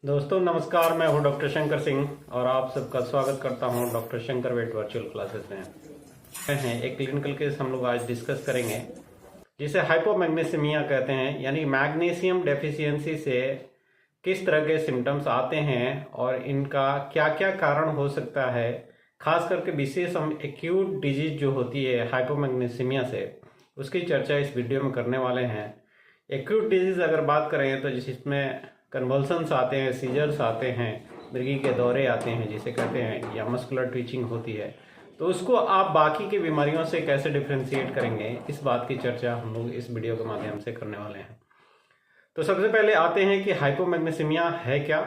दोस्तों नमस्कार, मैं हूं डॉक्टर शंकर सिंह और आप सबका स्वागत करता हूं doctor Shankar vet virtual classes में। एक क्लिनिकल केस हम लोग आज डिस्कस करेंगे जिसे हाइपोमैग्नीसीमिया कहते हैं, यानी मैग्नीशियम डेफिशिएंसी से किस तरह के सिम्टम्स आते हैं और इनका क्या क्या कारण हो सकता है। खास करके विशेष हम एक्यूट डिजीज जो होती है हाइपोमैग्नीसीमिया से, उसकी चर्चा इस वीडियो में करने वाले हैं। एक्यूट डिजीज अगर बात करें तो जिसमें कन्वल्सन्स आते हैं, सीजर्स आते हैं, मृगी के दौरे आते हैं जिसे कहते हैं, या मस्कुलर ट्विचिंग होती है, तो उसको आप बाकी की बीमारियों से कैसे डिफ्रेंशिएट करेंगे, इस बात की चर्चा हम लोग इस वीडियो के माध्यम से करने वाले हैं। तो सबसे पहले आते हैं कि हाइपोमैग्नीसीमिया है क्या।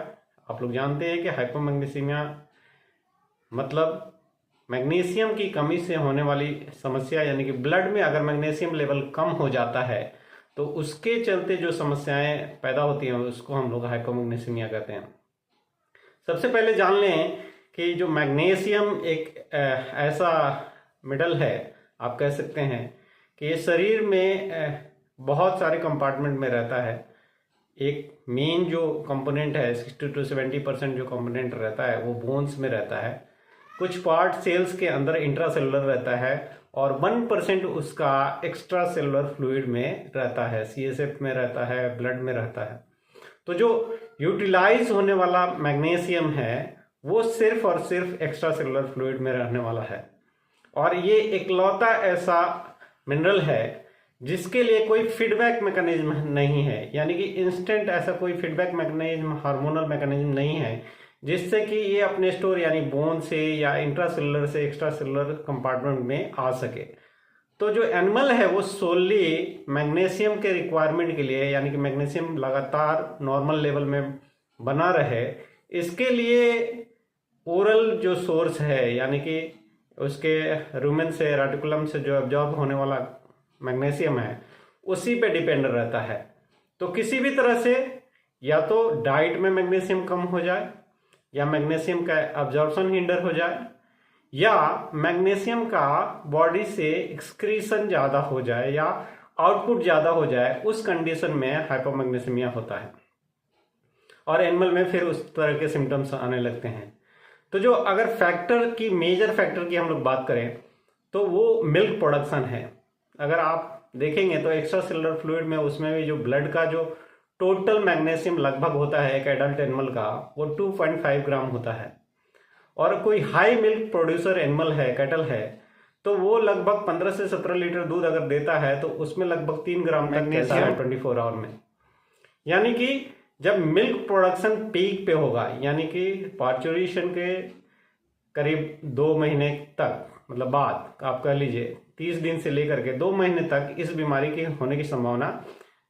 आप लोग जानते हैं कि हाइपोमैग्नीसीमिया मतलब मैग्नीशियम की कमी से होने वाली समस्या, यानी कि ब्लड में अगर मैग्नीशियम लेवल कम हो जाता है तो उसके चलते जो समस्याएं पैदा होती हैं उसको हम लोग हाइपोमैग्नीसीमिया कहते हैं। सबसे पहले जान लें कि जो मैग्नीशियम एक ऐसा मिडल है, आप कह सकते हैं कि ये शरीर में बहुत सारे कंपार्टमेंट में रहता है। एक मेन जो कंपोनेंट है 60 to 70% जो कंपोनेंट रहता है वो बोन्स में रहता है। कुछ पार्ट सेल्स के अंदर इंट्रासेलुलर रहता है और 1% उसका एक्स्ट्रा सेलुलर फ्लूइड में रहता है, CSF में रहता है, ब्लड में रहता है। तो जो यूटिलाइज होने वाला मैग्नीशियम है वो सिर्फ और सिर्फ एक्स्ट्रा सेलुलर फ्लूइड में रहने वाला है। और ये इकलौता ऐसा मिनरल है जिसके लिए कोई फीडबैक मैकेनिज्म नहीं है, यानी कि इंस्टेंट ऐसा कोई फीडबैक मैकेनिज्म, हार्मोनल मैकेनिज्म नहीं है जिससे कि ये अपने स्टोर यानी बोन से या इंट्रासेलुलर से एक्स्ट्रा सेलुलर कंपार्टमेंट में आ सके। तो जो एनिमल है वो सोली मैग्नीशियम के रिक्वायरमेंट के लिए, यानी कि मैग्नीशियम लगातार नॉर्मल लेवल में बना रहे, इसके लिए ओरल जो सोर्स है, यानी कि उसके रूमेन से, रेटिकुलम से जो एब्जॉर्ब होने वाला मैग्नीशियम है उसी पे डिपेंड रहता है। तो किसी भी तरह से या तो डाइट में मैग्नीशियम कम हो जाए, या मैग्नीशियम का एब्जॉर्प्शन हिंडर हो जाए, या मैग्नीशियम का बॉडी से एक्सक्रीशन ज़्यादा हो जाए या आउटपुट ज़्यादा हो जाए, उस कंडीशन में हाइपोमैग्नीसीमिया होता है और एनिमल में फिर उस तरह के सिम्टम्स आने लगते हैं। तो जो अगर फैक्टर की, मेजर फैक्टर की हम लोग बात करें तो वो मिल्क प्रोडक्शन है। अगर आप देखेंगे तो एक्स्ट्रा सेलुलर फ्लूइड में, उसमें भी जो ब्लड का जो टोटल मैग्नीशियम लगभग होता है एक एडल्ट एनिमल का, वो 2.5 ग्राम होता है। और कोई हाई मिल्क प्रोड्यूसर एनिमल है, कैटल है, तो वो लगभग 15 से 17 लीटर दूध अगर देता है तो उसमें लगभग 3 ग्राम तक देता है 24 आवर में। यानी कि जब मिल्क प्रोडक्शन पीक पे होगा, यानी कि पार्चुरेशन के करीब 2 महीने तक, मतलब बाद आप कह लीजिए 30 दिन से लेकर के 2 महीने तक इस बीमारी के होने की संभावना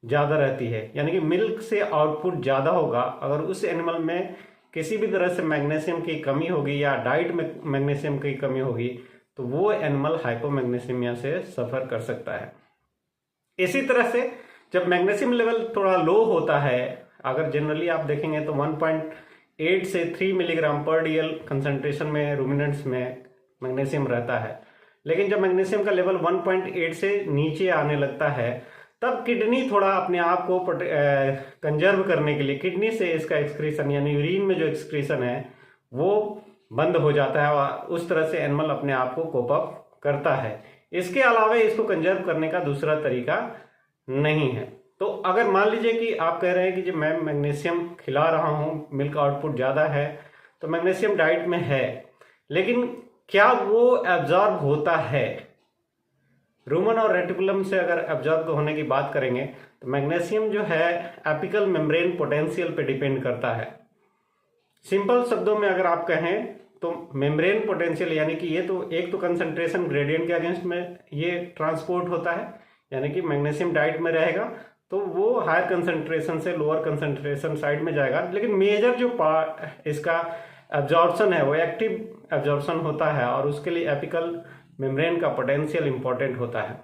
ज़्यादा रहती है। यानी कि मिल्क से आउटपुट ज़्यादा होगा। अगर उस एनिमल में किसी भी तरह से मैग्नीशियम की कमी होगी या डाइट में मैग्नीशियम की कमी होगी तो वो एनिमल हाइपोमैग्नीसीमिया से सफ़र कर सकता है। इसी तरह से जब मैग्नीशियम लेवल थोड़ा लो होता है, अगर जनरली आप देखेंगे तो 1.8 से 3 मिलीग्राम पर DL कंसंट्रेशन में रूमिनेंट्स में मैग्नीशियम रहता है, लेकिन जब मैग्नीशियम का लेवल 1.8 से नीचे आने लगता है तब किडनी थोड़ा अपने आप को कंजर्व करने के लिए किडनी से इसका एक्सक्रीशन, यानी यूरिन में जो एक्सक्रीशन है वो बंद हो जाता है और उस तरह से एनिमल अपने आप को कोप अप करता है। इसके अलावा इसको कंजर्व करने का दूसरा तरीका नहीं है। तो अगर मान लीजिए कि आप कह रहे हैं कि जब मैं मैग्नीशियम खिला रहा हूँ, मिल्क आउटपुट ज़्यादा है, तो मैग्नीशियम डाइट में है, लेकिन क्या वो एब्जॉर्ब होता है? रूमन और रेटिकुलम से अगर एब्जॉर्ब होने की बात करेंगे तो मैग्नीशियम जो है एपिकल मेम्ब्रेन पोटेंशियल पे डिपेंड करता है। सिंपल शब्दों में अगर आप कहें तो मेम्ब्रेन पोटेंशियल, यानी कि ये तो एक तो कंसंट्रेशन ग्रेडियंट के अगेंस्ट में ये ट्रांसपोर्ट होता है, यानी कि मैग्नीशियम डाइट में रहेगा तो वो हायर कंसंट्रेशन से लोअर कंसंट्रेशन साइड में जाएगा, लेकिन मेजर जो पार्ट इसका एब्जॉर्प्शन है वो एक्टिव एब्जॉर्प्शन होता है और उसके लिए एपिकल मेम्ब्रेन का पोटेंशियल इंपॉर्टेंट होता है।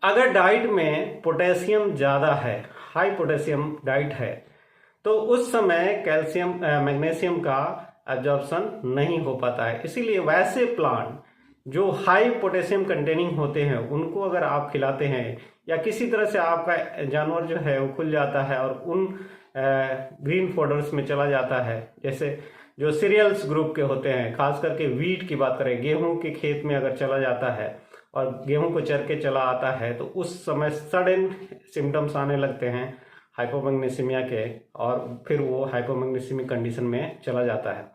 अगर डाइट में पोटेशियम ज़्यादा है, हाई पोटेशियम डाइट है, तो उस समय कैल्शियम मैग्नीशियम का एब्जॉर्प्शन नहीं हो पाता है। इसीलिए वैसे प्लांट जो हाई पोटेशियम कंटेनिंग होते हैं उनको अगर आप खिलाते हैं, या किसी तरह से आपका जानवर जो है वो खुल जाता है और उन ग्रीन फोल्डर्स में चला जाता है। जैसे जो सीरियल्स ग्रुप के होते हैं, खास करके वीट की बात करें, गेहूं के खेत में अगर चला जाता है और गेहूं को चर के चला आता है तो उस समय सडन सिम्टम्स आने लगते हैं हाइपोमैग्नीसीमिया के, और फिर वो हाइपोमैग्नीसीमिक कंडीशन में चला जाता है।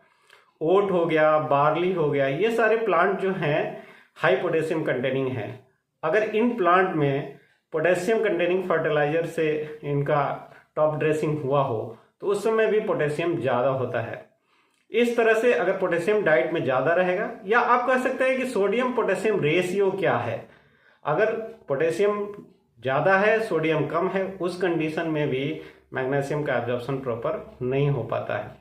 ओट हो गया, बार्ली हो गया, ये सारे प्लांट जो हैं हाई पोटेशियम कंटेनिंग हैं। अगर इन प्लांट में पोटेशियम कंटेनिंग फर्टिलाइजर से इनका टॉप ड्रेसिंग हुआ हो तो उस समय भी पोटेशियम ज़्यादा होता है। इस तरह से अगर पोटेशियम डाइट में ज़्यादा रहेगा, या आप कह सकते हैं कि सोडियम पोटेशियम रेशियो क्या है, अगर पोटेशियम ज़्यादा है सोडियम कम है, उस कंडीशन में भी मैग्नीशियम का एब्जॉर्प्शन प्रॉपर नहीं हो पाता है।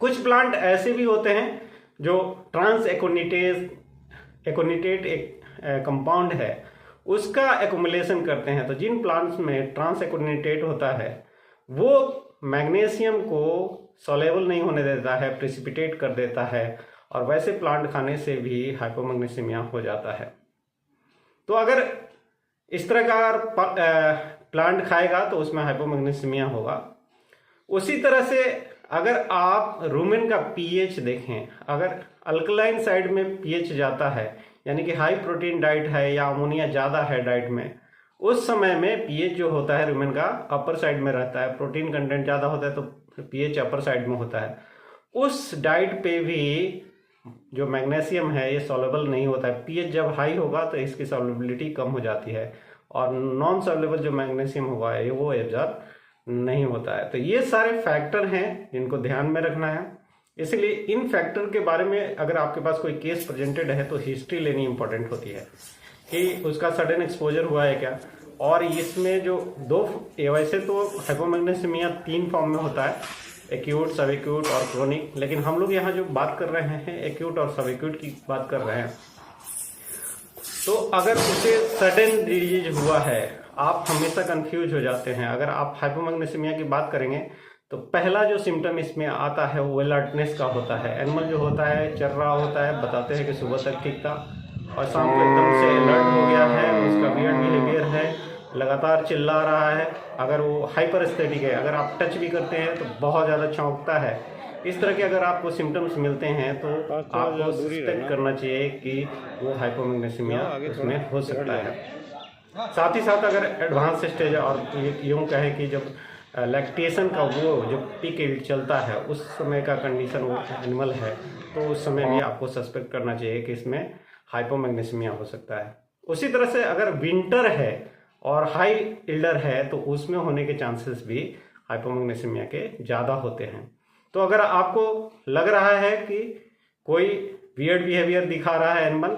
कुछ प्लांट ऐसे भी होते हैं जो ट्रांस एकोनिटेट एक कंपाउंड है उसका एक्युमुलेशन करते हैं। तो जिन प्लांट्स में ट्रांस एकोनिटेट होता है वो मैग्नीशियम को सॉल्युबल नहीं होने देता है, प्रेसिपिटेट कर देता है, और वैसे प्लांट खाने से भी हाइपोमैग्नीसीमिया हो जाता है। तो अगर इस तरह का प्लांट खाएगा तो उसमें हाइपोमैग्नीसीमिया होगा। उसी तरह से अगर आप रूमेन का पीएच देखें, अगर अल्कलाइन साइड में पीएच जाता है, यानी कि हाई प्रोटीन डाइट है या अमोनिया ज़्यादा है डाइट में, उस समय में पीएच जो होता है रूमेन का अपर साइड में रहता है। प्रोटीन कंटेंट ज़्यादा होता है तो पीएच अपर साइड में होता है। उस डाइट पे भी जो मैग्नीशियम है ये सॉल्युबल नहीं होता है। पीएच जब हाई होगा तो इसकी सॉल्युबिलिटी कम हो जाती है, और नॉन सॉल्युबल जो मैग्नीशियम होगा वो एब्जॉर्ब नहीं होता है। तो ये सारे फैक्टर हैं जिनको ध्यान में रखना है। इसलिए इन फैक्टर के बारे में अगर आपके पास कोई केस प्रेजेंटेड है तो हिस्ट्री लेनी इंपॉर्टेंट होती है कि उसका सडन एक्सपोजर हुआ है क्या। और इसमें जो वैसे तो हाइपोमैग्नीसीमिया 3 फॉर्म में होता है, एक्यूट, सब एक्यूट और क्रोनिक, लेकिन हम लोग यहाँ जो बात कर रहे हैं एक्यूट और सब एक्यूट की बात कर रहे हैं। तो अगर उसे सडन डिजीज हुआ है, आप हमेशा कंफ्यूज हो जाते हैं। अगर आप हाइपोमैग्नीसीमिया की बात करेंगे तो पहला जो सिम्टम इसमें आता है वो अलर्टनेस का होता है। एनिमल जो होता है चल रहा होता है, बताते हैं कि सुबह तक ठीक था और शाम को एकदम से अलर्ट हो गया है, उसका वियर्ड बिहेवियर है, लगातार चिल्ला रहा है। अगर वो हाइपर एस्थेटिक है, अगर आप टच भी करते हैं तो बहुत ज़्यादा चौंकता है। इस तरह के अगर आपको सिम्टम्स मिलते हैं तो आपको सस्पेक्ट करना चाहिए कि वो हाइपोमैग्नीसीमिया उसमें हो सकता है। साथ ही साथ अगर एडवांस स्टेज और यूँ कहे कि जब लैक्टेशन का वो जो पीक चलता है उस समय का कंडीशन वो एनिमल है, तो उस समय भी आपको सस्पेक्ट करना चाहिए कि इसमें हाइपोमैग्नीसीमिया हो सकता है। उसी तरह से अगर विंटर है और हाई इल्डर है तो उसमें होने के चांसेस भी हाइपोमैग्नीसीमिया के ज़्यादा होते हैं। तो अगर आपको लग रहा है कि कोई वियर्ड बिहेवियर दिखा रहा है एनिमल,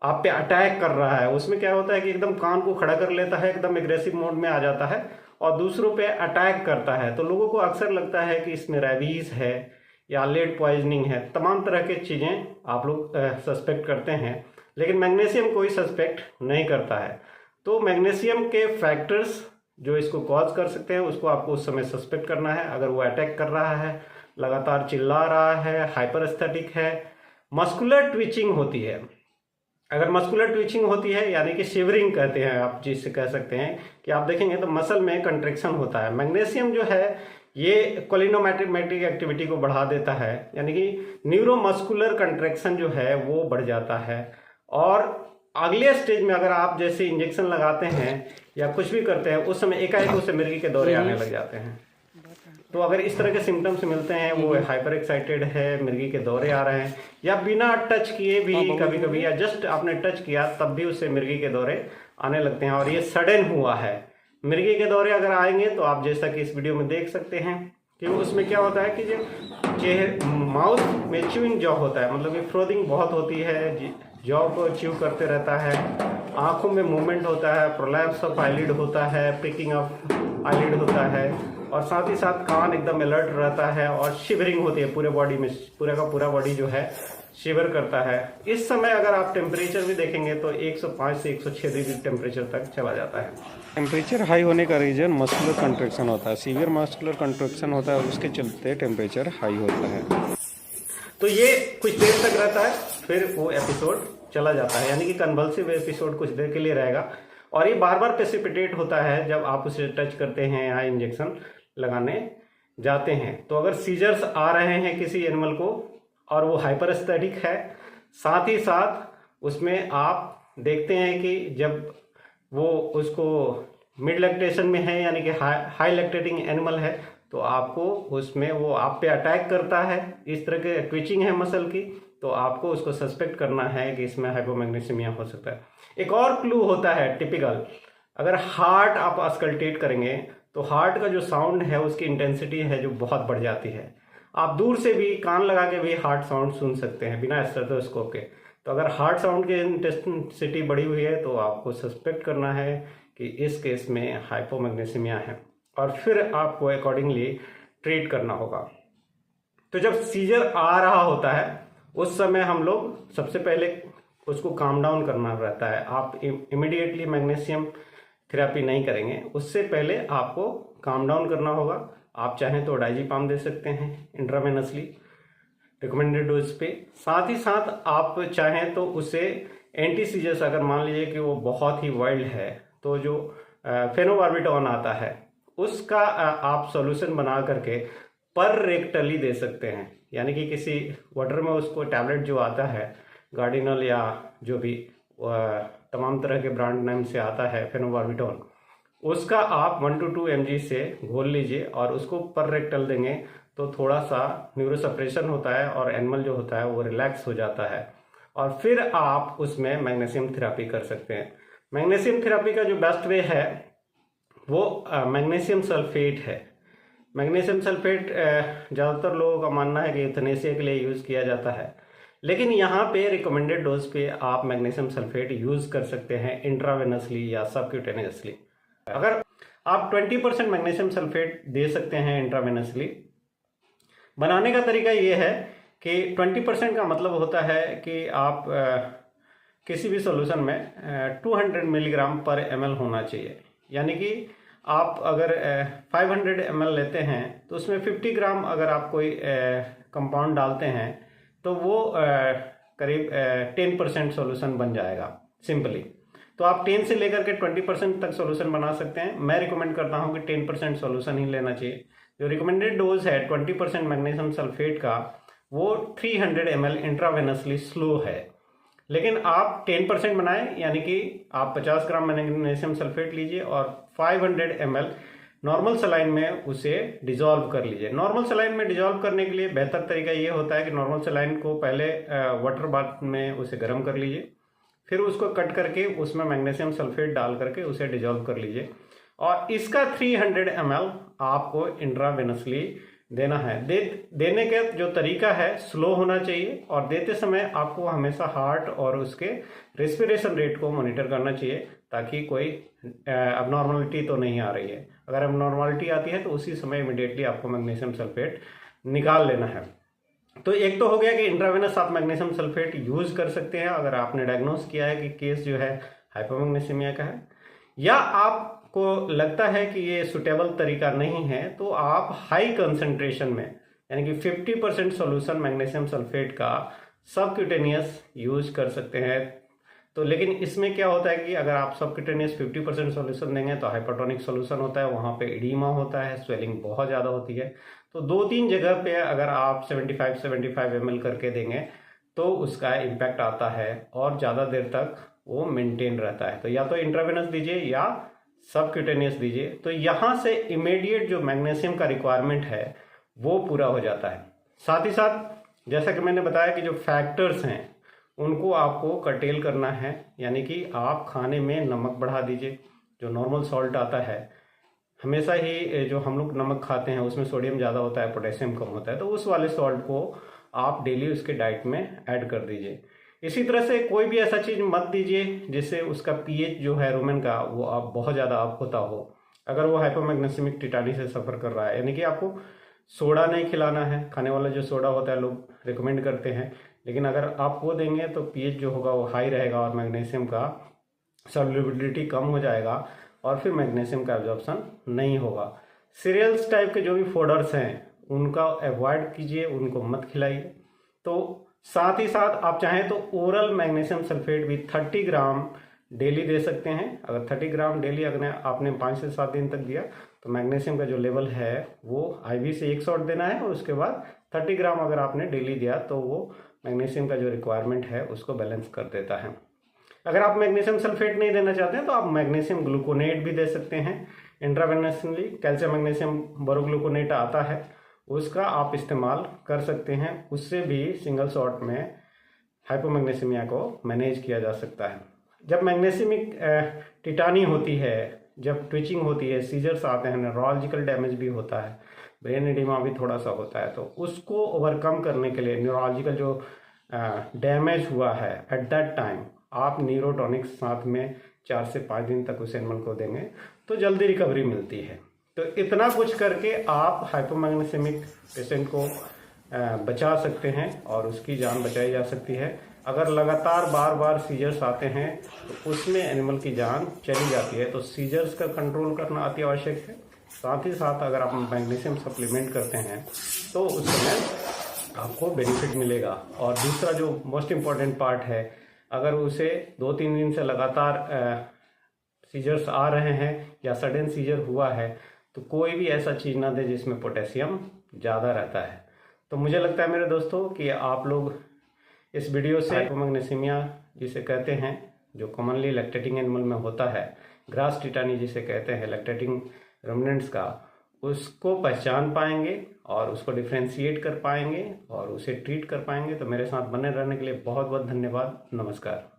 आप पे अटैक कर रहा है, उसमें क्या होता है कि एकदम कान को खड़ा कर लेता है, एकदम एग्रेसिव मोड में आ जाता है और दूसरों पे अटैक करता है, तो लोगों को अक्सर लगता है कि इसमें रेबीज है या लेड पॉइजनिंग है। तमाम तरह की चीज़ें आप लोग सस्पेक्ट करते हैं, लेकिन मैग्नीशियम कोई सस्पेक्ट नहीं करता है। तो मैग्नीशियम के फैक्टर्स जो इसको कॉज कर सकते हैं उसको आपको उस समय सस्पेक्ट करना है। अगर वो अटैक कर रहा है, लगातार चिल्ला रहा है, हाइपर एस्थेटिक है, मस्कुलर ट्विचिंग होती है। अगर मस्कुलर ट्विचिंग होती है यानी कि शिवरिंग कहते हैं आप जिससे कह सकते हैं कि आप देखेंगे तो मसल में कंट्रेक्शन होता है। मैग्नीशियम जो है ये कोलिनोमेट्रिक एक्टिविटी को बढ़ा देता है, यानी कि न्यूरोमस्कुलर कंट्रेक्शन जो है वो बढ़ जाता है। और अगले स्टेज में अगर आप जैसे इंजेक्शन लगाते हैं या कुछ भी करते हैं उस समय एकाएक उसे मिर्गी के दौरे आने लग जाते हैं। तो अगर इस तरह के सिम्टम्स मिलते हैं, वो हाइपर एक्साइटेड है, मिर्गी के दौरे आ रहे हैं, या बिना टच किए भी कभी कभी या जस्ट आपने टच किया तब भी उससे मिर्गी के दौरे आने लगते हैं, और ये सडन हुआ है। मिर्गी के दौरे अगर आएंगे तो आप जैसा कि इस वीडियो में देख सकते हैं कि उसमें क्या होता है कि जो माउथ में च्यूइंग जॉ होता है, मतलब ये फ्रोदिंग बहुत होती है, जॉ को च्यू करते रहता है, आंखों में मूवमेंट होता है, प्रोलैप्स ऑफ आईलिड होता है, पिकिंग ऑफ आईलिड होता है, और साथ ही साथ कान एकदम अलर्ट रहता है और शिवरिंग होती है पूरे बॉडी में, पूरा का पूरा बॉडी जो है शिवर करता है। इस समय अगर आप टेम्परेचर भी देखेंगे तो 105 से 106 डिग्री टेम्परेचर तक चला जाता है। टेम्परेचर हाई होने का रीजन मस्कुलर कंट्रैक्शन होता है, सीवियर मस्कुलर कंट्रैक्शन होता है, उसके चलते टेम्परेचर हाई होता है। तो ये कुछ देर तक रहता है, फिर वो एपिसोड चला जाता है, यानी कि कन्वल्सिव एपिसोड कुछ देर के लिए रहेगा, और ये बार बार प्रेसिपिटेट होता है जब आप उसे टच करते हैं या इंजेक्शन लगाने जाते हैं। तो अगर सीजर्स आ रहे हैं किसी एनिमल को और वो हाइपरस्थेटिक है, साथ ही साथ उसमें आप देखते हैं कि जब वो उसको मिड लैक्टेशन में है यानी कि हाई लैक्टेटिंग एनिमल है, तो आपको उसमें वो आप पे अटैक करता है, इस तरह के ट्विचिंग है मसल की, तो आपको उसको सस्पेक्ट करना है कि इसमें हाइपोमैग्नीसिमिया हो सकता है। एक और क्लू होता है टिपिकल, अगर हार्ट आप अस्कल्टेट करेंगे तो हार्ट का जो साउंड है उसकी इंटेंसिटी है जो बहुत बढ़ जाती है। आप दूर से भी कान लगा के भी हार्ट साउंड सुन सकते हैं बिना स्टेथोस्कोप के। तो अगर हार्ट साउंड की इंटेंसिटी बढ़ी हुई है तो आपको सस्पेक्ट करना है कि इस केस में हाइपोमैग्नीसिमिया है, और फिर आपको अकॉर्डिंगली ट्रीट करना होगा। तो जब सीजर आ रहा होता है उस समय हम लोग सबसे पहले उसको काम डाउन करना रहता है। आप इमीडिएटली मैग्नीशियम थेरेपी नहीं करेंगे, उससे पहले आपको काम डाउन करना होगा। आप चाहें तो डाइजीपाम दे सकते हैं इंट्रावेनसली रिकमेंडेड डोज पे। साथ ही साथ आप चाहें तो उसे एंटी सीजर्स, अगर मान लीजिए कि वो बहुत ही वाइल्ड है तो जो फेनोबार्बिटॉन आता है उसका आप सॉल्यूशन बना करके पर रेक्टली दे सकते हैं, यानी कि किसी वाटर में उसको टैबलेट जो आता है गार्डिनल या जो भी तमाम तरह के ब्रांड नेम से आता है फेनोबार्बिटॉन, उसका आप 1 to 2 mg से घोल लीजिए और उसको पर रेक्टल देंगे तो थोड़ा सा न्यूरोसप्रेशन होता है और एनिमल जो होता है वो रिलैक्स हो जाता है, और फिर आप उसमें मैग्नीशियम थेरेपी कर सकते हैं। मैग्नीशियम थेरेपी का जो बेस्ट वे है वो मैग्नीशियम सल्फेट है। मैग्नीशियम सल्फेट ज़्यादातर लोगों का मानना है कि यूथेनेसिया के लिए यूज़ किया जाता है, लेकिन यहाँ पे रिकमेंडेड डोज पे आप मैग्नीशियम सल्फेट यूज़ कर सकते हैं इंट्रावेनसली या सबक्यूटेनियसली। अगर आप 20% मैग्नीशियम सल्फेट दे सकते हैं इंट्रावेनसली। बनाने का तरीका ये है कि 20% का मतलब होता है कि आप किसी भी सॉल्यूशन में 200 मिलीग्राम पर ml होना चाहिए, यानी कि आप अगर 500 ml लेते हैं तो उसमें 50 ग्राम अगर आप कोई कंपाउंड डालते हैं तो वो करीब 10% सॉल्यूशन बन जाएगा सिंपली। तो आप 10 से लेकर के 20% तक सॉल्यूशन बना सकते हैं। मैं रिकमेंड करता हूं कि 10% सॉल्यूशन ही लेना चाहिए। जो रिकमेंडेड डोज है 20% मैग्नीशियम सल्फेट का वो 300 ml इंट्रावेनसली स्लो है, लेकिन आप 10% बनाएं, यानी कि आप 50 ग्राम मैग्नीशियम सल्फेट लीजिए और 500 ml नॉर्मल सलाइन में उसे डिजॉल्व कर लीजिए। नॉर्मल सलाइन में डिजॉल्व करने के लिए बेहतर तरीका ये होता है कि नॉर्मल सलाइन को पहले वाटर बाथ में उसे गर्म कर लीजिए, फिर उसको कट करके उसमें मैग्नीशियम सल्फेट डाल करके उसे डिजॉल्व कर लीजिए, और इसका 300 ml आपको इंट्रावेनसली देना है। देने का जो तरीका है स्लो होना चाहिए, और देते समय आपको हमेशा हार्ट और उसके रेस्पिरेशन रेट को मॉनिटर करना चाहिए ताकि कोई अबनॉर्मलिटी तो नहीं आ रही है। अगर अबनॉर्मलिटी आती है तो उसी समय इमीडिएटली आपको मैग्नीशियम सल्फेट निकाल लेना है। तो एक तो हो गया कि इंट्रावेनस आप मैग्नीशियम सल्फेट यूज कर सकते हैं अगर आपने डायग्नोस किया है कि केस जो है हाइपोमैग्नीसिमिया का है, या आपको लगता है कि ये सुटेबल तरीका नहीं है तो आप हाई कंसंट्रेशन में यानी कि 50% सॉल्यूशन मैग्नीशियम सल्फेट का सबक्यूटेनियस यूज कर सकते हैं। तो लेकिन इसमें क्या होता है कि अगर आप सबक्यूटेनियस 50% सॉल्यूशन देंगे तो हाइपरटोनिक सॉल्यूशन होता है, वहाँ पे एडीमा होता है, स्वेलिंग बहुत ज़्यादा होती है। तो 2-3 जगह पे अगर आप 75 ml करके देंगे तो उसका इम्पैक्ट आता है और ज़्यादा देर तक वो मेंटेन रहता है। तो या तो इंट्रावेनस दीजिए या सबक्यूटेनियस दीजिए, तो यहाँ से इमीडिएट जो मैग्नीशियम का रिक्वायरमेंट है वो पूरा हो जाता है। साथ ही साथ जैसा कि मैंने बताया कि जो फैक्टर्स हैं उनको आपको कर्टेल करना है, यानी कि आप खाने में नमक बढ़ा दीजिए। जो नॉर्मल सॉल्ट आता है, हमेशा ही जो हम लोग नमक खाते हैं उसमें सोडियम ज़्यादा होता है, पोटेशियम कम होता है, तो उस वाले सॉल्ट को आप डेली उसके डाइट में ऐड कर दीजिए। इसी तरह से कोई भी ऐसा चीज़ मत दीजिए जिससे उसका पीएच जो है रुमेन का वो आप बहुत ज़्यादा अप होता हो। अगर वो हाइपोमैग्नीसिमिक टिटानी से सफ़र कर रहा है, यानी कि आपको सोडा नहीं खिलाना है। खाने वाला जो सोडा होता है लोग रिकमेंड करते हैं, लेकिन अगर आप वो देंगे तो पीएच जो होगा वो हाई रहेगा और मैग्नीशियम का सॉल्युबिलिटी कम हो जाएगा और फिर मैग्नीशियम का एब्जॉर्प्शन नहीं होगा। सीरियल्स टाइप के जो भी फोडर्स हैं उनका अवॉइड कीजिए, उनको मत खिलाइए। तो साथ ही साथ आप चाहें तो ओरल मैग्नीशियम सल्फेट भी 30 ग्राम डेली दे सकते हैं। अगर 30 ग्राम डेली अगर आपने 5 से 7 दिन तक दिया तो मैग्नीशियम का जो लेवल है वो IV से 1 शॉट देना है और उसके बाद 30 ग्राम अगर आपने डेली दिया तो वो मैग्नीशियम का जो रिक्वायरमेंट है उसको बैलेंस कर देता है। अगर आप मैग्नीशियम सल्फेट नहीं देना चाहते हैं तो आप मैग्नीशियम ग्लूकोनेट भी दे सकते हैं इंट्रावेनसली। कैल्शियम मैग्नीशियम बोरोग्लूकोनेट आता है, उसका आप इस्तेमाल कर सकते हैं। उससे भी सिंगल शॉट में हाइपोमैग्नीसीमिया को मैनेज किया जा सकता है। जब मैग्नीशियमिक टिटानी होती है, जब ट्विचिंग होती है, सीजर्स आते हैं, न्यूरोलॉजिकल डैमेज भी होता है, ब्रेन एडिमा भी थोड़ा सा होता है, तो उसको ओवरकम करने के लिए न्यूरोलॉजिकल जो डैमेज हुआ है एट दैट टाइम आप न्यूरोटॉनिक्स साथ में 4 से 5 दिन तक उस एनिमल को देंगे तो जल्दी रिकवरी मिलती है। तो इतना कुछ करके आप हाइपोमैग्नीसेमिक पेशेंट को बचा सकते हैं और उसकी जान बचाई जा सकती है। अगर लगातार बार बार सीजर्स आते हैं तो उसमें एनिमल की जान चली जाती है। तो सीजर्स का कंट्रोल करना अति आवश्यक है। साथ ही साथ अगर आप मैग्नीशियम सप्लीमेंट करते हैं तो उस समय आपको बेनिफिट मिलेगा। और दूसरा जो मोस्ट इम्पॉर्टेंट पार्ट है, अगर उसे 2-3 दिन से लगातार सीजर्स आ रहे हैं या सडन सीजर हुआ है तो कोई भी ऐसा चीज़ ना दे जिसमें पोटेशियम ज़्यादा रहता है। तो मुझे लगता है मेरे दोस्तों कि आप लोग इस वीडियो से हाइपोमैग्नीसीमिया जिसे कहते हैं, जो कॉमनली लैक्टेटिंग एनिमल में होता है, ग्रास टिटानी जिसे कहते हैं लैक्टेटिंग रुमिनेंट्स का, उसको पहचान पाएंगे और उसको डिफ्रेंशिएट कर पाएंगे और उसे ट्रीट कर पाएंगे। तो मेरे साथ बने रहने के लिए बहुत बहुत धन्यवाद। नमस्कार।